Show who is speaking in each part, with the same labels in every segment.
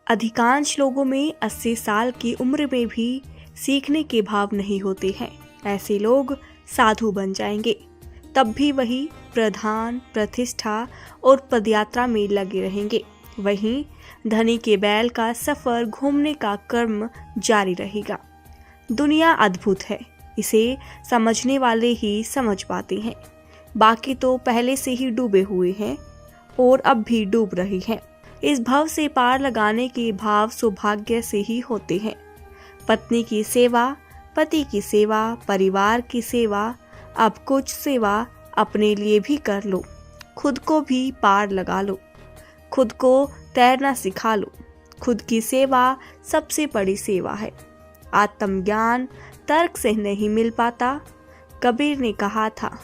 Speaker 1: अधिकांश लोगों में 80 साल की उम्र में भी सीखने के भाव नहीं होते हैं। ऐसे लोग साधु बन जाएंगे, तब भी वही प्रधान, प्रतिष्ठा और पदयात्रा में लगे रहेंगे। वहीं धनी के बैल का सफर घूमने का कर्म जारी रहेगा। दुनिया अद्भुत है, इसे समझने वाले ही समझ पाते हैं। बाकी तो पहले से ही डूबे हुए हैं और अब भी डूब रही हैं। इस भव से पार लगाने के भाव सौभाग्य से ही होते हैं। पत्नी की सेवा, पति की सेवा, परिवार की सेवा, अब कुछ सेवा अपने लिए भी कर लो। खुद को भी पार लगा लो, खुद को तैरना सिखा लो। खुद की सेवा सबसे बड़ी सेवा है। आत्मज्ञान तर्क से नहीं मिल पाता। कबीर ने कहा था,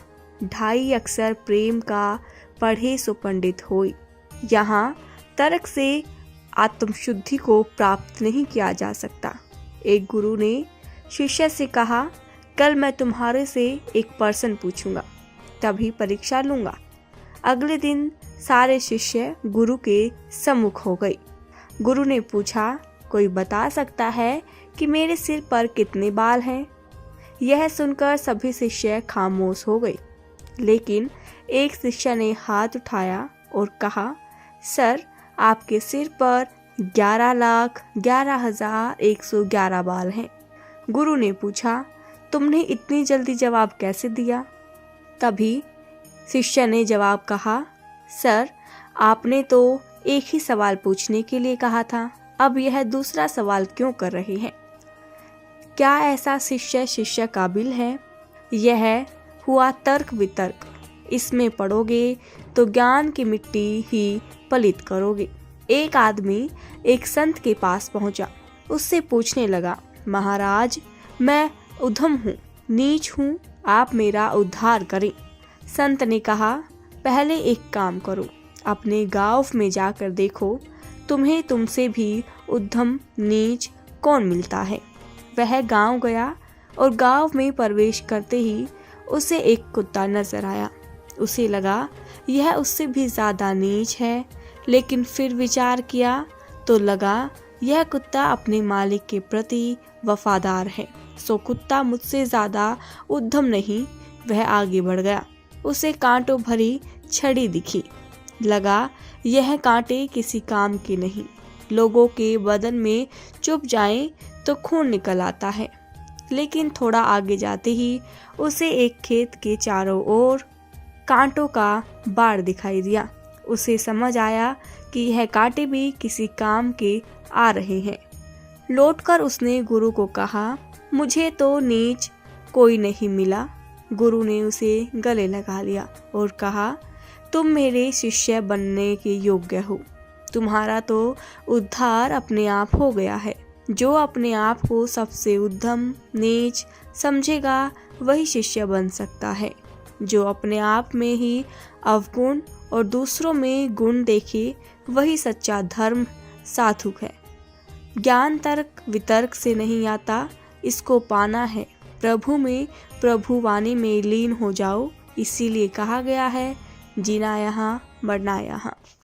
Speaker 1: ढाई अक्षर प्रेम का पढ़े सो पंडित होय। यहाँ तर्क से आत्मशुद्धि को प्राप्त नहीं किया जा सकता। एक गुरु ने शिष्य से कहा, कल मैं तुम्हारे से एक प्रश्न पूछूंगा, तभी परीक्षा लूंगा। अगले दिन सारे शिष्य गुरु के सम्मुख हो गए। गुरु ने पूछा, कोई बता सकता है कि मेरे सिर पर कितने बाल हैं? यह सुनकर सभी शिष्य खामोश हो गए, लेकिन एक शिष्य ने हाथ उठाया और कहा, सर, आपके सिर पर 11,11,111 बाल हैं। गुरु ने पूछा, तुमने इतनी जल्दी जवाब कैसे दिया? तभी शिष्य ने जवाब कहा, सर, आपने तो एक ही सवाल पूछने के लिए कहा था, अब यह दूसरा सवाल क्यों कर रहे हैं? क्या ऐसा शिष्य काबिल है? यह हुआ तर्क वितर्क। इसमें पढ़ोगे तो ज्ञान की मिट्टी ही पलित करोगे। एक आदमी एक संत के पास पहुंचा। उससे पूछने लगा, महाराज, मैं उधम हूँ, नीच हूँ, आप मेरा उद्धार करें। संत ने कहा, पहले एक काम करो, अपने गांव में जाकर देखो, तुम्हें तुमसे भी उद्धम नीच कौन मिलता है। वह गांव गया और गांव में प्रवेश करते ही उसे एक कुत्ता नजर आया। उसे लगा यह उससे भी ज्यादा नीच है, लेकिन फिर विचार किया तो लगा यह कुत्ता अपने मालिक के प्रति वफादार है, सो कुत्ता मुझसे ज्यादा उद्धम नहीं। वह आगे बढ़ गया। उसे कांटों भरी छड़ी दिखी। लगा यह कांटे किसी काम के नहीं, लोगों के बदन में चुभ जाएं तो खून निकल आता है। लेकिन थोड़ा आगे जाते ही उसे एक खेत के चारों ओर कांटों का बाड़ दिखाई दिया। उसे समझ आया कि यह कांटे भी किसी काम के आ रहे हैं। लौटकर उसने गुरु को कहा, मुझे तो नीच कोई नहीं मिला। गुरु ने उसे गले लगा लिया और कहा, तुम मेरे शिष्य बनने के योग्य हो। तुम्हारा तो उद्धार अपने आप हो गया है। जो अपने आप को सबसे उद्धम नीच समझेगा वही शिष्य बन सकता है। जो अपने आप में ही अवगुण और दूसरों में गुण देखे वही सच्चा धर्म साधुक है। ज्ञान तर्क वितर्क से नहीं आता, इसको पाना है। प्रभु में, प्रभु वाणी में लीन हो जाओ। इसीलिए कहा गया है, जीना यहाँ मरना यहाँ।